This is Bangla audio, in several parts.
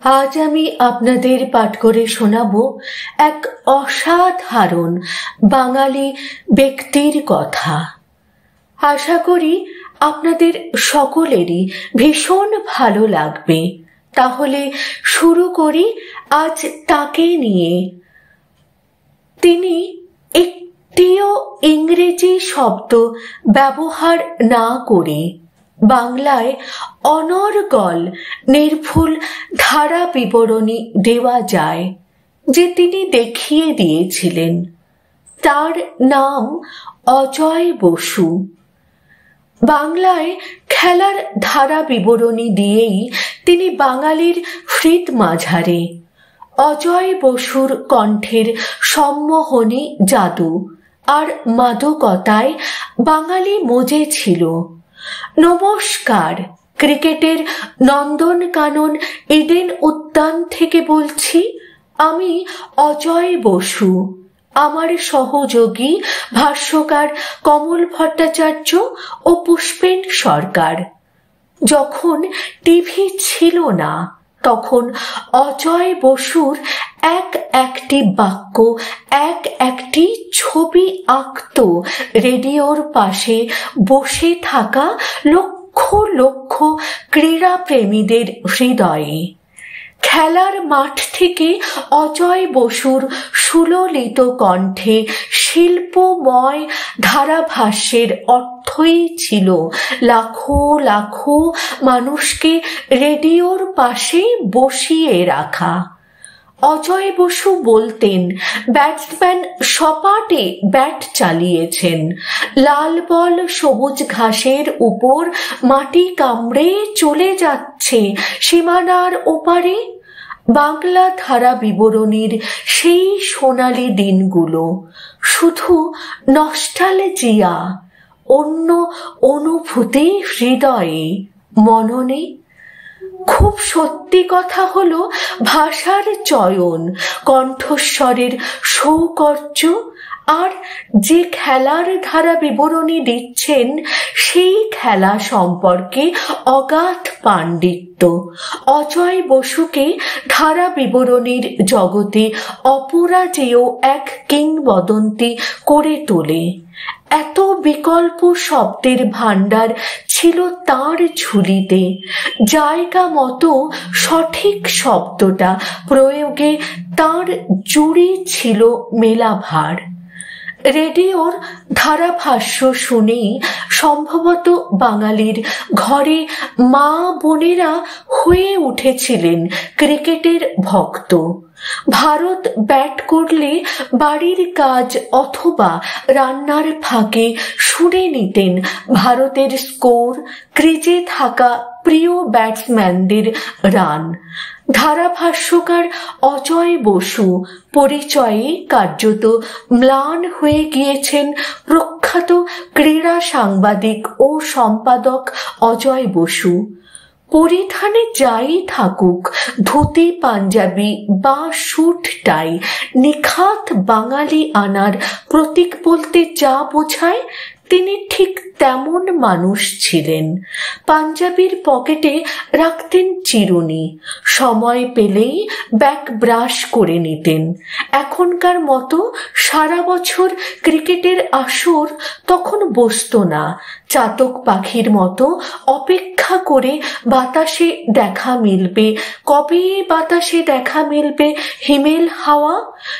আজ আমি আপনাদের পাঠ করে শোনাব এক অসাধারণ বাঙালি ব্যক্তির কথা। আশা করি আপনাদের সকলেরই ভীষণ ভালো লাগবে। তাহলে শুরু করি আজ তাকে নিয়ে। তিনি একটিও ইংরেজি শব্দ ব্যবহার না করে বাংলায় অনর্গল নির্ভুল ধারা বিবরণী দেওয়া যায় যে তিনি দেখিয়ে দিয়েছিলেন। তার নাম অজয় বসু। বাংলায় খেলার ধারা বিবরণী দিয়েই তিনি বাঙালির হৃদ মাঝারে। অজয় বসুর কণ্ঠের সম্মোহনী জাদু আর মাদকতায় বাঙালি মজে ছিল। নমস্কার, ক্রিকেটের নন্দনকানন ইডেন উদ্যান থেকে বলছি। আমি অজয় বসু। আমার সহযোগী ভাষ্যকার কমল ভট্টাচার্য ও পুষ্পেন সরকার। যখন টিভি ছিল না তখন অজয় বসুর একটি বাক্য একটি ছবি আঁকত রেডিওর পাশে বসে থাকা লক্ষ লক্ষ ক্রীড়া প্রেমীদের হৃদয়ে। খেলার মাঠ থেকে অজয় বসুর সুললিত কণ্ঠে শিল্পময় ধারাভাষ্যের অর্থই ছিল লাখো লাখো মানুষকে রেডিওর পাশে বসিয়ে রাখা। অজয় বসু বলতেন, ব্যাটসম্যান সপাটে ব্যাট চালিয়েছেন, লাল বল সবুজ ঘাসের উপর মাটি কামড়ে চলে যাচ্ছে সীমানার ওপারে। বাংলা ধারা বিবরণীর সেই সোনালী দিনগুলো শুধু নস্টালজিয়া, অন্য অনুভূতি হৃদয়ে, মননে। খুব সত্যি কথা হলো, ভাষার চয়ন, কণ্ঠস্বরের সৌকর্য আর যে খেলার ধারা বিবরণী দিচ্ছেন সেই খেলা সম্পর্কে অগাধ পাণ্ডিত্য অজয় বসুকে ধারা বিবরণীর জগতে অপরাজেয় এক কিংবদন্তি করে তোলে। এত বিকল্প শব্দের ভাণ্ডার ছিল তার ঝুলিতে। জায়গা মতো সঠিক শব্দটা প্রয়োগে তার জুড়ি ছিল মেলাভার। রেডিওর ধারাভাষ্য শুনেই সম্ভবত বাঙালির ঘরে মা বোনেরা হয়ে উঠেছিলেন ক্রিকেটের ভক্ত। ভারত ব্যাট করলে বাড়ির কাজ অথবা রান্নার ফাঁকে শুনে নিতেন ভারতের স্কোর, ক্রিজে থাকা প্রিয় ব্যাটসম্যানদের রান। ধারাভাষ্যকার অজয় বসু পরিচয়ে কার্যত ম্লান হয়ে গিয়েছেন প্রখ্যাত ক্রীড়া সাংবাদিক ও সম্পাদক অজয় বসু। পরিধানে যাই থাকুক, ধুতি পাঞ্জাবি বা স্যুট টাই নিখাত বাঙালি আনার প্রতীক বলতে যা বোঝায়, তিনি ঠিক তেমন মানুষ ছিলেন। পাঞ্জাবির পকেটে রাখতেন চিরুনি, সময় পেলেই ব্যাক ব্রাশ করে নিতেন। এখনকার মতো সারা বছর ক্রিকেটের আসর তখন বসতো না। চাতক পাখির মতো অপেক্ষা করে বাতাসে দেখা মিলবে, কবে বাতাসে দেখা মিলবে হিমেল হাওয়া,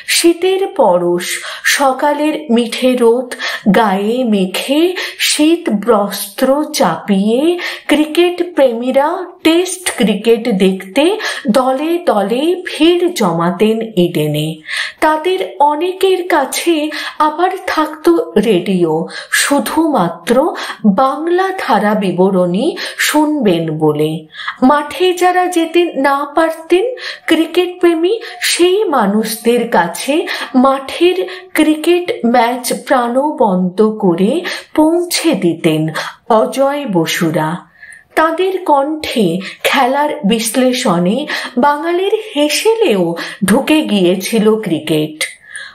শীতের পরশ, সকালের মিঠে রোদ গায়ে মেখে শীত বস্ত্র চাপিয়ে ক্রিকেট প্রেমীরা টেস্ট ক্রিকেট দেখতে দলে দলে ভিড় জমাতেন ইডেনে। তাদের অনেকের কাছে আবার থাকতো রেডিও, শুধুমাত্র বাংলা ধারা বিবরণী শুনবেন বলে। মাঠে যারা যেতে না পারতেন ক্রিকেট প্রেমী, সেই মানুষদের কাছে মাঠের ক্রিকেট ম্যাচ প্রাণবন্ত করে পৌঁছে দিতেন অজয় বসুরা। তাদের কণ্ঠে খেলার বিশ্লেষণে বাঙালির হেসেলেও ঢুকে গিয়েছিল ক্রিকেট।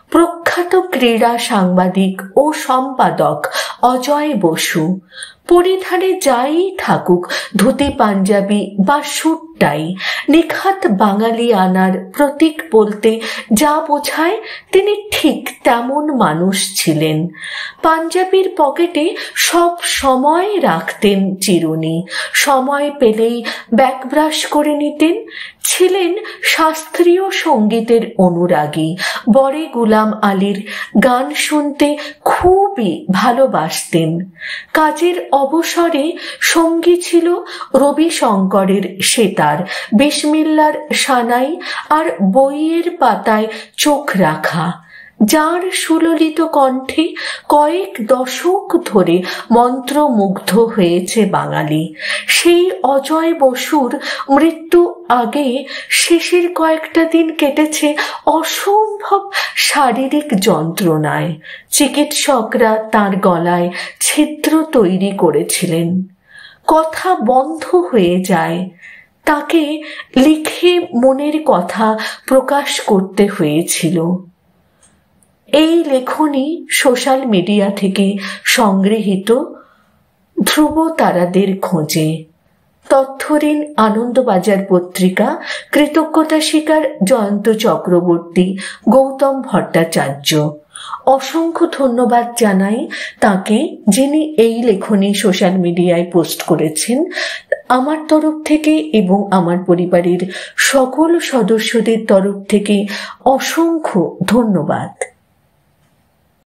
প্রখ্যাত ক্রীড়া সাংবাদিক ও সম্পাদক অজয় বসু পরিধানে যাই থাকুক, ধুতি পাঞ্জাবি বা স্যুটটাই নিখাত বাঙালি আনার প্রতীক বলতে যা বোঝায় তিনি ঠিক তেমন মানুষ ছিলেন। পাঞ্জাবির পকেটে সব সময় রাখতেন চিরুনি, সময় পেলেই ব্যাকব্রাশ করে নিতেন। ছিলেন শাস্ত্রীয় সঙ্গীতের অনুরাগী, বড়ে গুলাম আলীর গান শুনতে খুবই ভালোবাসতেন। কাজের অবসরে সঙ্গী ছিল রবি শঙ্করের সেতার, বিসমিল্লার সানাই আর বইয়ের পাতায় চোখ রাখা, যার সুললিত কণ্ঠে কয়েক দশক ধরে মন্ত্রমুগ্ধ হয়েছে বাঙালি। সেই অজয় বসুর মৃত্যু আগে শেষের কয়েকটা দিন কেটেছে অসম্ভব শারীরিক যন্ত্রণায়। চিকিৎসকরা তার গলায় ছিদ্র তৈরি করেছিলেন, কথা বন্ধ হয়ে যায়। তাকে লিখে মনের কথা প্রকাশ করতে হয়েছিল। এই লেখনী সোশ্যাল মিডিয়া থেকে সংগৃহীত। ধ্রুব তারাদের খোঁজে, তথ্যঋণ আনন্দবাজার পত্রিকা। কৃতজ্ঞতা স্বীকার জয়ন্ত চক্রবর্তী, গৌতম ভট্টাচার্য। অসংখ্য ধন্যবাদ জানাই তাকে, যিনি এই লেখনী সোশ্যাল মিডিয়ায় পোস্ট করেছেন। আমার তরফ থেকে এবং আমার পরিবারের সকল সদস্যদের তরফ থেকে অসংখ্য ধন্যবাদ।